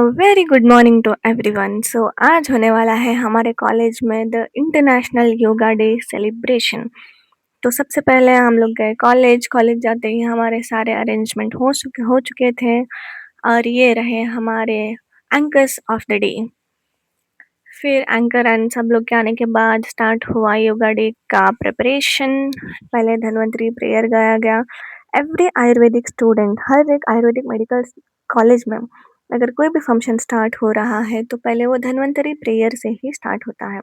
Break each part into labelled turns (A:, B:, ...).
A: Very good morning to everyone. So आज होने वाला है हमारे कॉलेज में the international yoga day celebration. तो सबसे पहले हम लोग गए कॉलेज। कॉलेज जाते ही हमारे सारे अरेंजमेंट हो चुके थे और ये रहे हमारे एंकर्स ऑफ द डे। फिर एंकर एंड सब लोग के आने के बाद स्टार्ट हुआ योगा डे का प्रिपरेशन। पहले धन्वंतरी प्रेयर गाया गया। एवरी आयुर्वेदिक स्टूडेंट, हर एक आयुर्वेदिक मेडिकल कॉलेज में अगर कोई भी फंक्शन स्टार्ट हो रहा है तो पहले वो धन्वंतरी प्रेयर से ही स्टार्ट होता है।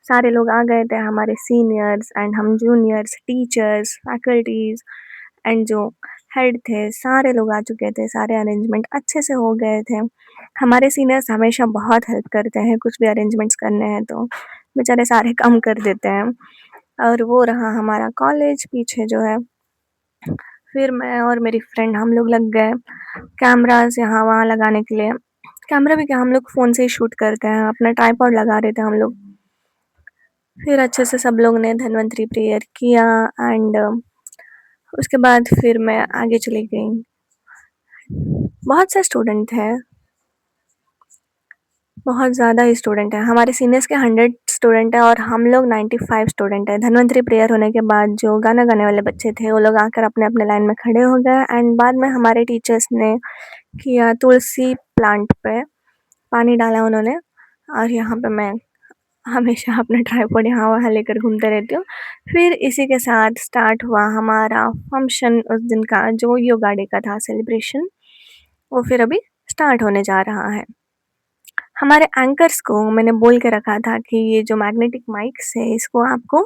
A: सारे लोग आ गए थे, हमारे सीनियर्स एंड हम जूनियर्स, टीचर्स, फैकल्टीज एंड जो हेड थे, सारे लोग आ चुके थे। सारे अरेंजमेंट अच्छे से हो गए थे। हमारे सीनियर्स हमेशा बहुत हेल्प करते हैं, कुछ भी अरेंजमेंट्स करने हैं तो बेचारे सारे काम कर देते हैं। और वो रहा हमारा कॉलेज पीछे जो है। फिर मैं और मेरी फ्रेंड हम लोग लग गए कैमरास यहाँ वहाँ लगाने के लिए। कैमरा भी क्या, हम लोग फ़ोन से ही शूट करते हैं, अपना ट्राइपॉड लगा रहे थे हम लोग। फिर अच्छे से सब लोग ने धन्वंतरी प्रेयर किया एंड उसके बाद फिर मैं आगे चली गई। बहुत से स्टूडेंट थे, बहुत ज़्यादा ही स्टूडेंट हैं। हमारे सीनियर्स के 100 स्टूडेंट हैं और हम लोग 95 स्टूडेंट हैं। धन्वंतरी प्रेयर होने के बाद जो गाना गाने वाले बच्चे थे वो लोग आकर अपने अपने लाइन में खड़े हो गए एंड बाद में हमारे टीचर्स ने किया, तुलसी प्लांट पे पानी डाला उन्होंने। और यहाँ पे मैं हमेशा अपना ट्राइपॉड यहाँ वहाँ लेकर घूमते रहती हूँ। फिर इसी के साथ स्टार्ट हुआ हमारा फंक्शन उस दिन का, जो योगा डे का था सेलिब्रेशन। वो फिर अभी स्टार्ट होने जा रहा है। हमारे एंकर्स को मैंने बोल के रखा था कि ये जो मैग्नेटिक माइक्स है इसको आपको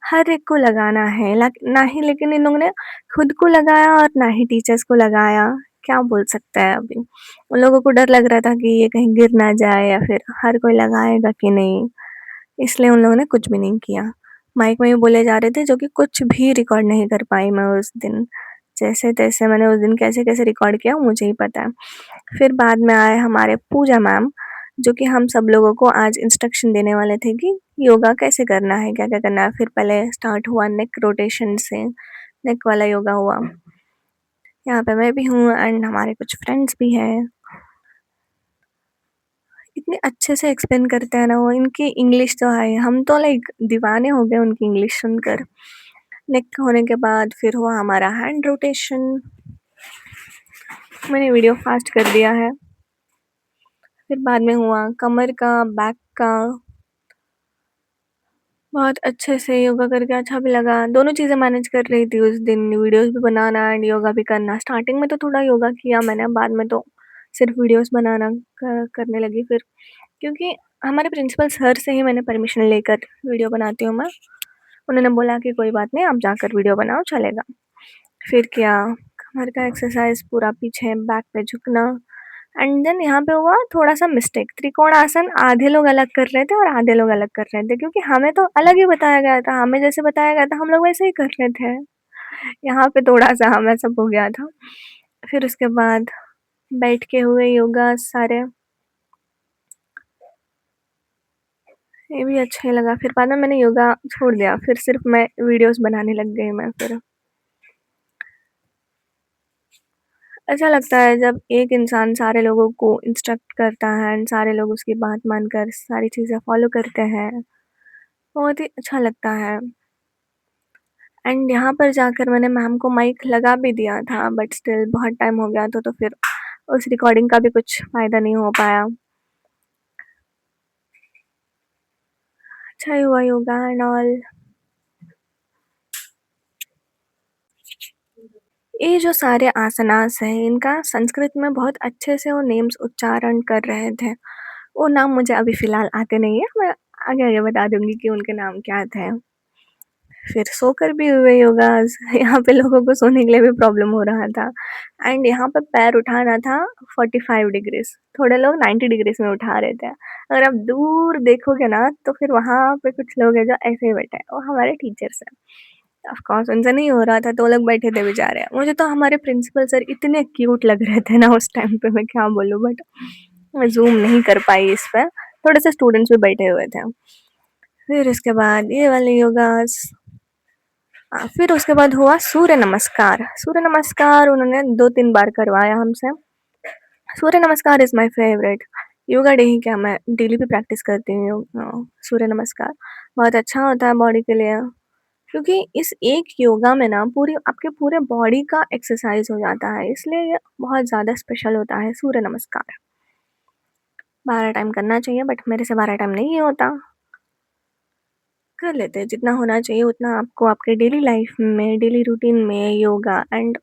A: हर एक को लगाना है, ना ही लेकिन इन लोगों ने खुद को लगाया और ना ही टीचर्स को लगाया। क्या बोल सकता है अभी। उन लोगों को डर लग रहा था कि ये कहीं गिर ना जाए या फिर हर कोई लगाएगा कि नहीं, इसलिए उन लोगों ने कुछ भी नहीं किया। माइक में ही बोले जा रहे थे, जो कि कुछ भी रिकॉर्ड नहीं कर पाई मैं उस दिन। जैसे-तैसे मैंने उस दिन कैसे-कैसे रिकॉर्ड किया मुझे ही पता है। फिर बाद में आए हमारे पूजा मैम, जो कि हम सब लोगों को आज इंस्ट्रक्शन देने वाले थे कि योगा कैसे करना है, क्या-क्या करना है। फिर पहले स्टार्ट हुआ नेक रोटेशन से, नेक वाला योगा हुआ। यहाँ पे मैं भी हूँ एंड हमारे कुछ फ्रेंड्स भी हैं। इतने अच्छे से एक्सप्लेन करते हैं ना वो, इनकी इंग्लिश तो है, हम तो लाइक दीवाने हो गए उनकी इंग्लिश सुनकर। नेक होने के बाद फिर हुआ हमारा हैंड रोटेशन। मैंने वीडियो फास्ट कर दिया है। फिर बाद में हुआ कमर का, बैक का। बहुत अच्छे से योगा करके अच्छा भी लगा। दोनों चीज़ें मैनेज कर रही थी उस दिन, वीडियोस भी बनाना एंड योगा भी करना। स्टार्टिंग में तो थोड़ा योगा किया मैंने, बाद में तो सिर्फ वीडियोस बनाना करने लगी फिर, क्योंकि हमारे प्रिंसिपल सर से ही मैंने परमिशन लेकर वीडियो बनाती हूँ मैं। उन्होंने बोला कि कोई बात नहीं, आप जाकर वीडियो बनाओ, चलेगा। फिर किया कमर का एक्सरसाइज, पूरा पीछे बैक पे झुकना एंड देन यहाँ पे हुआ थोड़ा-सा मिस्टेक। त्रिकोणासन आधे लोग अलग कर रहे थे और आधे लोग अलग कर रहे थे, क्योंकि हमें तो अलग ही बताया गया था। हमें जैसे बताया गया था हम लोग वैसे ही कर रहे थे। यहाँ पे थोड़ा-सा हमें सब हो गया था। फिर उसके बाद बैठ के हुए योगा सारे, ये भी अच्छा ही लगा। फिर बाद में मैंने योगा छोड़ दिया, फिर सिर्फ मैं वीडियोज़ बनाने लग गई मैं फिर। अच्छा लगता है जब एक इंसान सारे लोगों को इंस्ट्रक्ट करता है एंड सारे लोग उसकी बात मानकर सारी चीज़ें फॉलो करते हैं, बहुत ही अच्छा लगता है। एंड यहाँ पर जाकर मैंने मैम को माइक लगा भी दिया था, बट स्टिल बहुत टाइम हो गया था तो फिर उस रिकॉर्डिंग का भी कुछ फ़ायदा नहीं हो पाया। अच्छा ही हुआ योगा एंड ऑल। ये जो सारे आसनास हैं इनका संस्कृत में बहुत अच्छे से वो नेम्स उच्चारण कर रहे थे। वो नाम मुझे अभी फ़िलहाल आते नहीं है, मैं आगे-आगे बता दूँगी कि उनके नाम क्या थे। फिर सोकर भी हुए योगाज़। यहाँ पे लोगों को सोने के लिए भी प्रॉब्लम हो रहा था एंड यहाँ पे पैर उठाना था 45 डिग्रीज़, थोड़े लोग 90 डिग्रीज़ में उठा रहे थे। अगर आप दूर देखोगे ना तो फिर वहाँ पे कुछ लोग हैं जो ऐसे ही बैठे हैं, वो हमारे टीचर्स हैं। ऑफ कोर्स उनसे नहीं हो रहा था तो वो लोग बैठे थे बेचारे। मुझे तो हमारे प्रिंसिपल सर इतने क्यूट लग रहे थे ना उस टाइम पे, मैं क्या बोलूँ, बट मैं ज़ूम नहीं कर पाई इस पे। थोड़े से स्टूडेंट्स भी बैठे हुए थे। फिर उसके बाद ये वाले योगाज़। फिर उसके बाद हुआ सूर्य नमस्कार। सूर्य नमस्कार उन्होंने 2-3 बार करवाया हमसे। Surya Namaskar is my favourite. Yoga day ही क्या, मैं डेली भी प्रैक्टिस करती हूँ सूर्य नमस्कार। बहुत अच्छा होता है बॉडी के लिए, क्योंकि इस एक योगा में ना पूरी आपके पूरे बॉडी का एक्सरसाइज़ हो जाता है, इसलिए ये बहुत ज़्यादा स्पेशल होता है सूर्य नमस्कार। 12 टाइम करना चाहिए बट मेरे से 12 टाइम नहीं होता। कर लेते हैं, जितना होना चाहिए उतना आपको आपके डेली लाइफ में, डेली रूटीन में योगा। एंड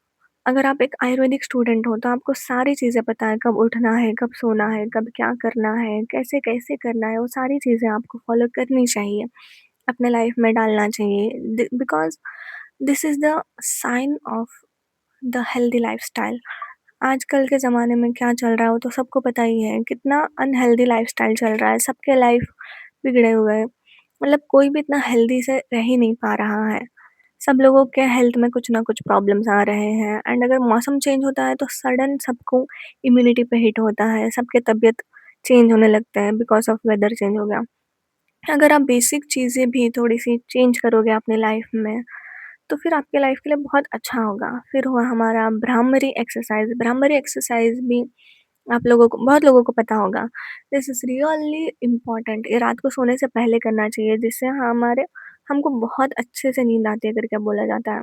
A: अगर आप एक आयुर्वेदिक स्टूडेंट हो तो आपको सारी चीज़ें पता है, कब उठना है, कब सोना है, कब क्या करना है, कैसे-कैसे करना है, वो सारी चीज़ें आपको फ़ॉलो करनी चाहिए, अपने लाइफ में डालना चाहिए। Because this is the sign of the healthy lifestyle. आजकल के ज़माने में क्या चल रहा है वो तो सबको पता ही है, कितना अनहेल्दी लाइफ़स्टाइल चल रहा है, सबके लाइफ बिगड़े हुए हैं। मतलब कोई भी इतना हेल्दी से रह ही नहीं पा रहा है। सब लोगों के हेल्थ में कुछ ना कुछ प्रॉब्लम्स आ रहे हैं। एंड अगर मौसम चेंज होता है तो सडन सबको इम्यूनिटी पे हिट होता है, सबके तबीयत चेंज होने लगते हैं बिकॉज़ ऑफ वेदर चेंज हो गया। अगर आप बेसिक चीज़ें भी थोड़ी-सी चेंज करोगे अपनी लाइफ में, तो फिर आपके लाइफ के लिए बहुत अच्छा होगा। फिर हुआ हमारा भ्रामरी एक्सरसाइज़। भ्रामरी एक्सरसाइज़ भी आप लोगों को, बहुत लोगों को पता होगा। This is really important. ये रात को सोने से पहले करना चाहिए, जिससे हमारे हमको बहुत अच्छे से नींद आती है करके बोला जाता है।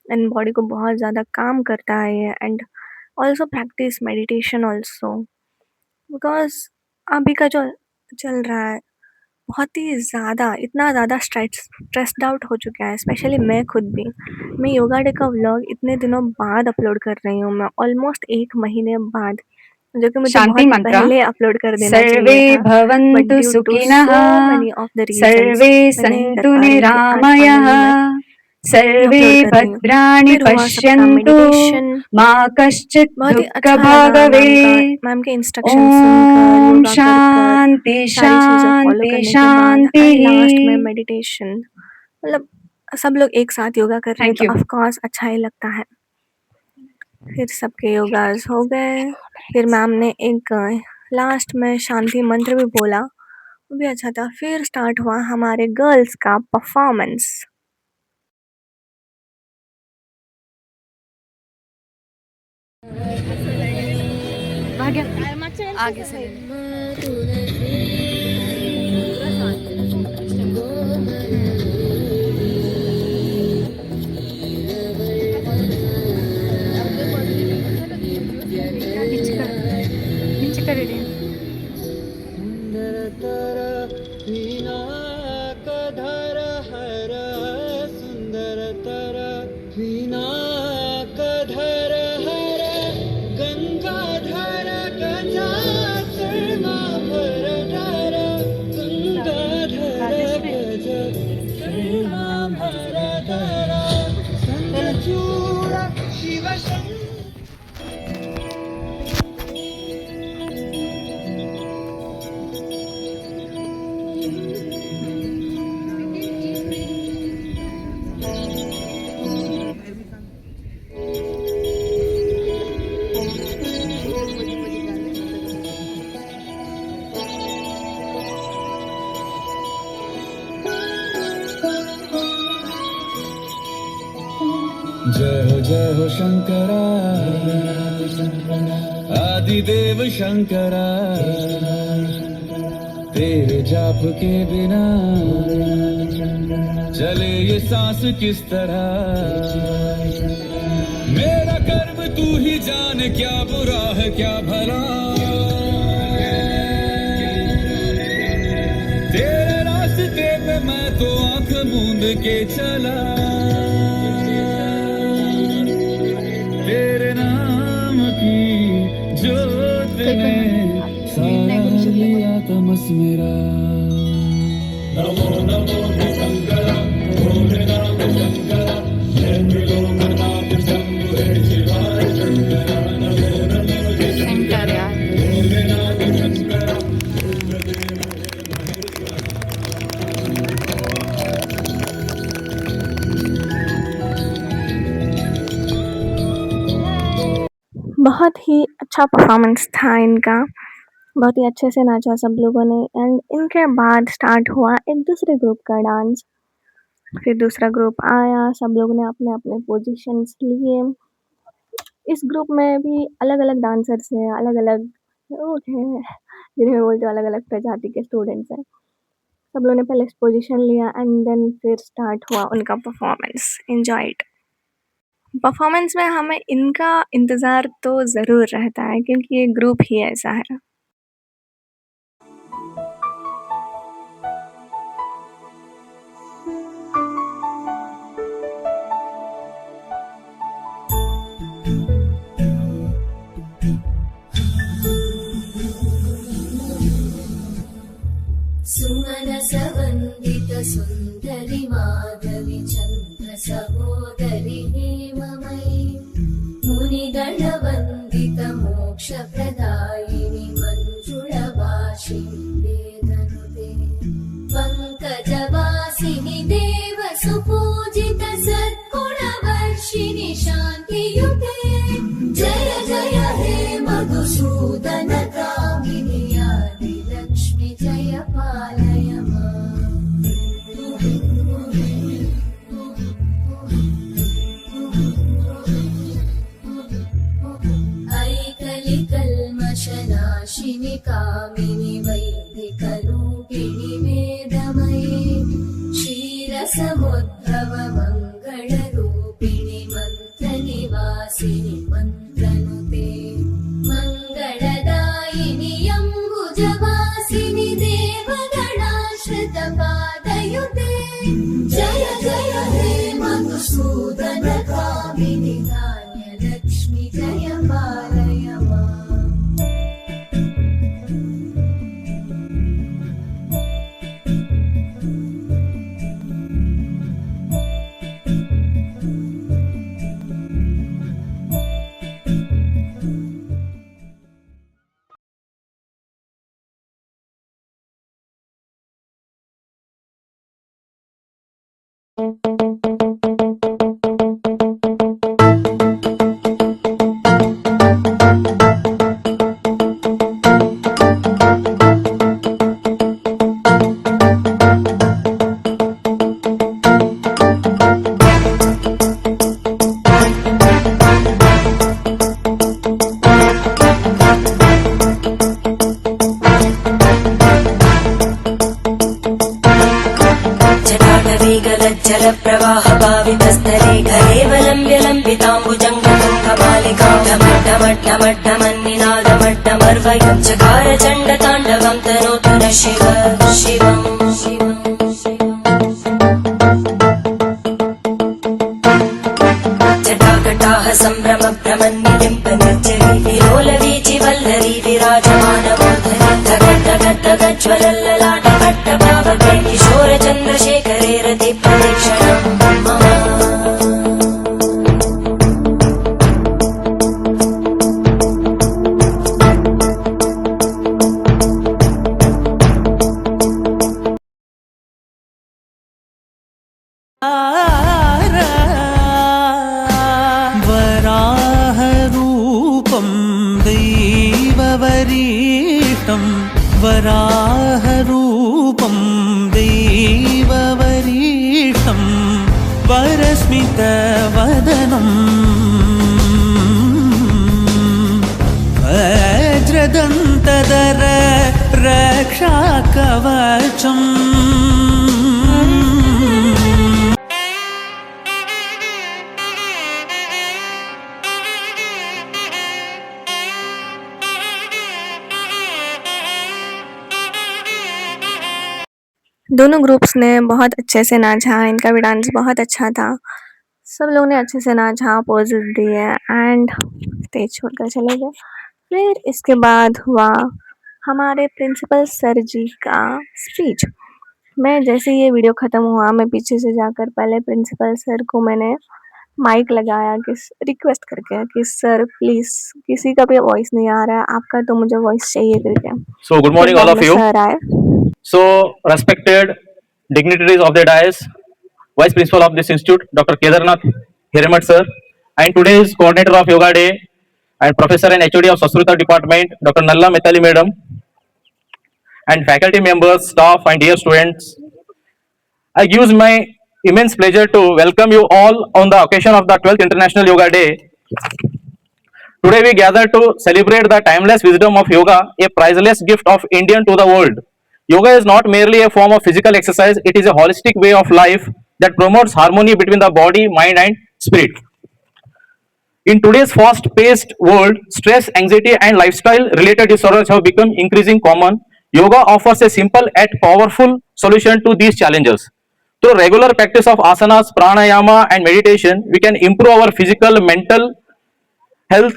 A: एंड बॉडी को बहुत ज़्यादा काम करता है ये। And also practice meditation also, because अभी का जो चल रहा है बहुत ही ज़्यादा, इतना ज़्यादा स्ट्रेस्ड आउट हो चुका है, स्पेशली मैं खुद भी। मैं योगा डे का व्लॉग इतने दिनों बाद अपलोड कर रही हूँ, मैं ऑलमोस्ट 1 महीने बाद, जो कि मुझे
B: शांति
A: बहुत
B: मंत्र।
A: पहले अपलोड कर देना
B: सर्वे
A: चाहिए था। बट
B: भवन्तु
A: ड्यू टू
B: सुखिनः,
A: so many of the reasons
B: survey
A: मैं नहीं कर
B: सन्तु
A: पा रही थी। आज
B: निरामयः,
A: फाइनली मैं ये
B: सर्वे
A: अपलोड कर रही हूँ।
B: भद्राणि
A: फिर हुआ सबका
B: पश्यन्तु,
A: मेडिटेशन।
B: मा कश्चित्
A: बहुत ही अच्छा लगा
B: दुःखभाग् भवेत्।
A: मैम के इंस्ट्रक्शन सुनकर,
B: ॐ
A: योगा कर कर,
B: शान्ति
A: सारी चीज़ें फ़ॉलो
B: शान्ति
A: करने के बाद एंड लास्ट में
B: शान्तिः।
A: मेडिटेशन। मतलब सब लोग एक साथ योगा कर रहे हैं
B: थैंक
A: तो
B: यू।
A: ऑफ़ कोर्स अच्छा ही लगता है। फिर सबके योगाज़ हो गए, फिर मैम ने एक लास्ट में शांति मंत्र भी बोला, वो भी अच्छा था। फिर स्टार्ट हुआ हमारे गर्ल्स का परफ़ॉर्मेंस।
B: आगे से ले ले।
C: सुन्दरतर पिनाकधर हर सुन्दरतर पिनाकधर हर गङ्गाधर गजाचर्माभरधर गङ्गाधर गजाचर्माभरधर चन्द्रचूड शिवशङ्कर। जय हो शंकरा आदिदेव शंकरा, तेरे जाप के बिना चले ये सांस किस तरह। मेरा कर्म तू ही जाने, क्या बुरा है क्या भला। तेरे रास्ते पे मैं तो आंख मूंद के चला, तेरे नाम की जोत ने सारा लिया तमस मेरा। नमो नमो शंकर भोलेनाथ शंकर, जय मृगोनाथ शंभु हे शिवाय शंकर। नमो नमो शंकर भोलेनाथ शंकर।
A: बहुत ही अच्छा परफ़ॉर्मेंस था इनका, बहुत ही अच्छे से नाचा सब लोगों ने। एंड इनके बाद स्टार्ट हुआ एक दूसरे ग्रुप का डांस। फिर दूसरा ग्रुप आया, सब लोगों ने अपने-अपने पोज़ीशंस लिए। इस ग्रुप में भी अलग-अलग डांसर्स हैं, अलग-अलग वो हैं, जिन्हें बोलते हैं अलग-अलग प्रजाति के स्टूडेंट्स हैं। सब लोगों ने पहले पोज़ीशन लिया एंड देन फिर स्टार्ट हुआ उनका परफॉर्मेंस, एन्जॉय इट। परफॉर्मेंस में हमें इनका इंतज़ार तो ज़रूर रहता है क्योंकि ये ग्रुप ही ऐसा है।
B: सुमनसवन्दित सुन्दरि माधवि चन्द्र सहोदरि हेममयि मुनिगणवन्दित मोक्षप्रदायिनि मञ्जुळभाषिणि वेदनुते पङ्कजवासिनि देवसुपूजित सद्गुणवर्षिणि शान्तियुते जय जय हे मधुसूदन कामिनि आदिलक्ष्मि जय पालय माम्। ऐकलिकल्मषनाशिनि कामिनि वैदिकरूपिणि वेदमये क्षीरसमुद्भव मङ्गलरूपिणि मन्त्रनिवासिनि मन्त्रनुते मङ्गलदायिनि अम्बुजवासिनि देवगणाश्रितपादयुते जय जय हे मधुसूदन कामिनि धान्यलक्ष्मि जय पालय माम्।
D: जटाटवीगलज्जलप्रवाहभावितस्थले कलेवलम्ब्य लम्बिताम्बुजङ्गतुङ्गमालिकां ढमड्ढमड्ढमड्ढमन्निनादमड्ढमर्वयं चकार चण्डताण्डवं तनोतु न शिव शिवम् जटाकटाः सम्भ्रमभ्रमन्निलिम्ब निर्जरी विलोलवीचि वल्लरी विराजमानमूर्धनि धगद्धगद्धगज्ज्वलल्ललाटपट्टभावके किशोरचन्द्रशेखरे रतिप्रदक्षिणं मम
E: वराहरूपं दैववरीष्टं वराहरूपं दैववरीष्टं वरस्मितवदनं वज्रदन्तधर रक्षाकवचम्
A: दोनों ग्रुप्स ने बहुत अच्छे से नाचा, इनका भी डांस बहुत अच्छा था। सब लोगों ने अच्छे से नाचा, पोजेस दिए एंड स्टेज छोड़कर चले गए। फिर इसके बाद हुआ हमारे प्रिंसिपल सर जी का स्पीच। मैं जैसे ही ये वीडियो ख़त्म हुआ, मैं पीछे से जाकर पहले प्रिंसिपल सर को मैंने माइक लगाया कि रिक्वेस्ट करके कि सर प्लीज़ किसी का भी वॉइस नहीं आ रहा है, आपका तो मुझे वॉइस चाहिए करके।
F: So, good morning, all of you.
A: Sir आए।
F: So, respected dignitaries of the dais, Vice Principal of this institute, Dr. Kedarnath Hiramat sir, and today's coordinator of Yoga Day and Professor and HOD of Sanskrit Department, Dr. Nalla Mithali Madam, and faculty members, staff, and dear students. I gives my immense pleasure to welcome you all on the occasion of the 12th International Yoga Day. Today we gather to celebrate the timeless wisdom of yoga, a priceless gift of Indian to the world. Yoga is not merely a form of physical exercise, it is a holistic way of life that promotes harmony between the body, mind, and spirit. In today's fast paced world, stress, anxiety, and lifestyle related disorders have become increasingly common. Yoga offers a simple yet powerful solution to these challenges. Through regular practice of asanas, pranayama, and meditation, we can improve our physical, mental health,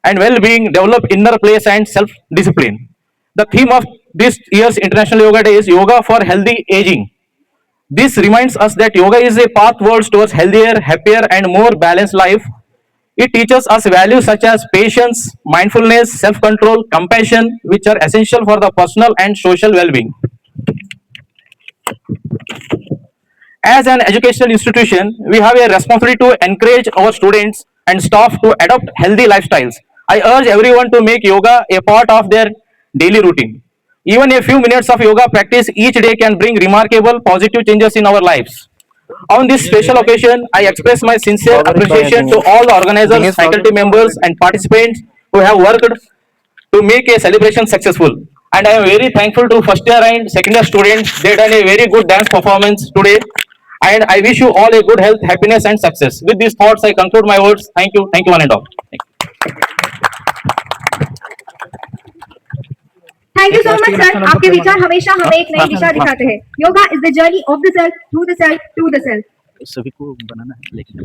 F: and well being, develop inner peace and self discipline. The theme of this year's International Yoga Day is Yoga for Healthy Aging. This reminds us that yoga is a pathway towards healthier, happier, and more balanced life. It teaches us values such as patience, mindfulness, self control, compassion, which are essential for the personal and social well being. As an educational institution, we have a responsibility to encourage our students and staff to adopt healthy lifestyles. I urge everyone to make yoga a part of their daily routine. Even a few minutes of yoga practice each day can bring remarkable positive changes in our lives. On this special occasion, I express my sincere appreciation to all the organizers, faculty members, and participants who have worked to make a celebration successful. And I am very thankful to first year and second year students. They done a very good dance performance today. And I wish you all a good health, happiness, and success. With these thoughts, I conclude my words. Thank you, one and all. Thank
G: thank you so much sir, आपके विचार हमेशा हमें एक नई दिशा दिखाते हैं. Yoga is the journey of the self, through the self, to the self.
F: सभी को बनाना है लेकिन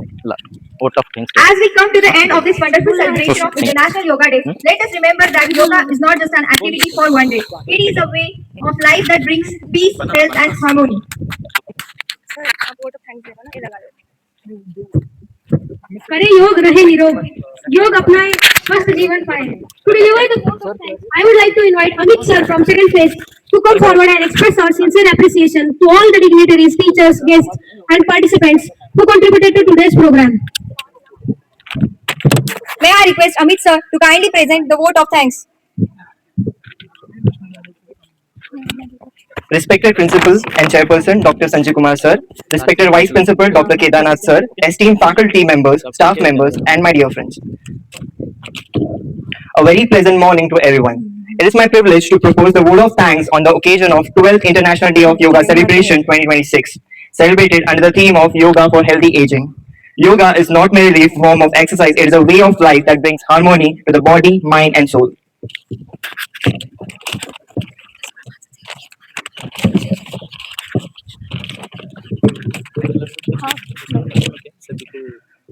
F: vote of thanks.
G: As we come to the end of this wonderful celebration of International Yoga Day, let us remember that yoga is not just an activity for one day. It is a way of life that brings peace, health, and harmony.
A: Sir आप वो तो thanks देना ना, ये लगा दो.
G: करे योग, रहे निरोग. योग अपनाए, स्वस्थ जीवन पाए. To deliver the vote of thanks, I would like to invite Amit sir from second phase to come forward and express our sincere appreciation to all the dignitaries, teachers, guests, and participants who contributed to today's program. May I request Amit sir to kindly present the vote of thanks.
H: Respected Principal and Chairperson Dr. Sanjay Kumar Sir, respected Vice Principal Dr. Kedarnath Sir, esteemed faculty members, staff members, and my dear friends. A very pleasant morning to everyone. It is my privilege to propose the vote of thanks on the occasion of 12th International Day of Yoga Celebration 2026, celebrated under the theme of Yoga for Healthy Aging. Yoga is not merely a form of exercise, it is a way of life that brings harmony to the body, mind, and soul.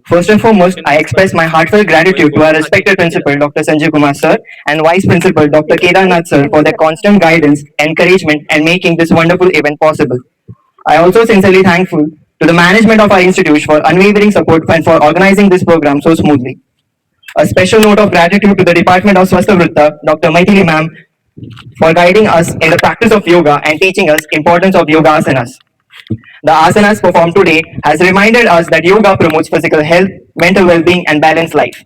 H: First and foremost, I express my heartfelt gratitude to our respected Principal Dr. Sanjay Kumar Sir and Vice Principal Dr. Kedarnath Sir for their constant guidance, encouragement, and making this wonderful event possible. I also sincerely thankful to the management of our institute for unwavering support and for organizing this program so smoothly. A special note of gratitude to the Department of Swastha Vritta, Dr. Maithili ma'am, for guiding us in the practice of yoga and teaching us importance of yoga asanas. The asanas performed today has reminded us that yoga promotes physical health, mental well-being, and balanced life.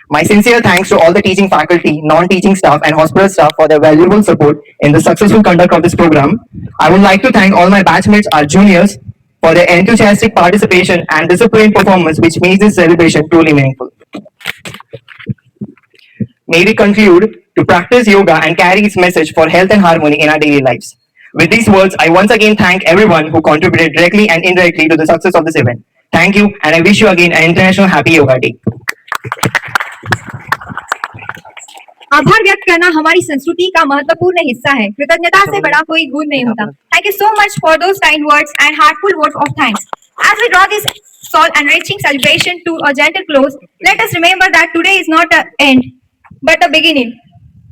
H: My sincere thanks to all the teaching faculty, non-teaching staff, and hospital staff for their valuable support in the successful conduct of this program. I would like to thank all my batchmates, our juniors, for their enthusiastic participation and disciplined performance, which makes this celebration truly meaningful. May we conclude to practice yoga and carry its message for health and harmony in our daily lives. With these words, I once again thank everyone who contributed directly and indirectly to the success of this event. Thank you, and I wish you again an International Happy Yoga Day.
G: आभार व्यक्त करना हमारी संस्कृति का महत्वपूर्ण हिस्सा है. कृतज्ञता से बड़ा कोई गुण नहीं होता. Thank you so much for those kind words and heartful votes of thanks. As we draw this soul-enriching celebration to a gentle close, let us remember that today is not an end, but a beginning.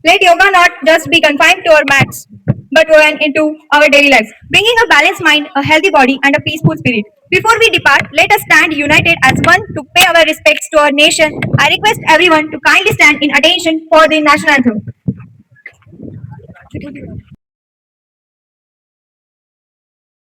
G: Let yoga not just be confined to our mats, but woven into our daily lives, bringing a balanced mind, a healthy body, and a peaceful spirit. Before we depart, let us stand united as one to pay our respects to our nation. I request everyone to kindly stand in attention for the national anthem.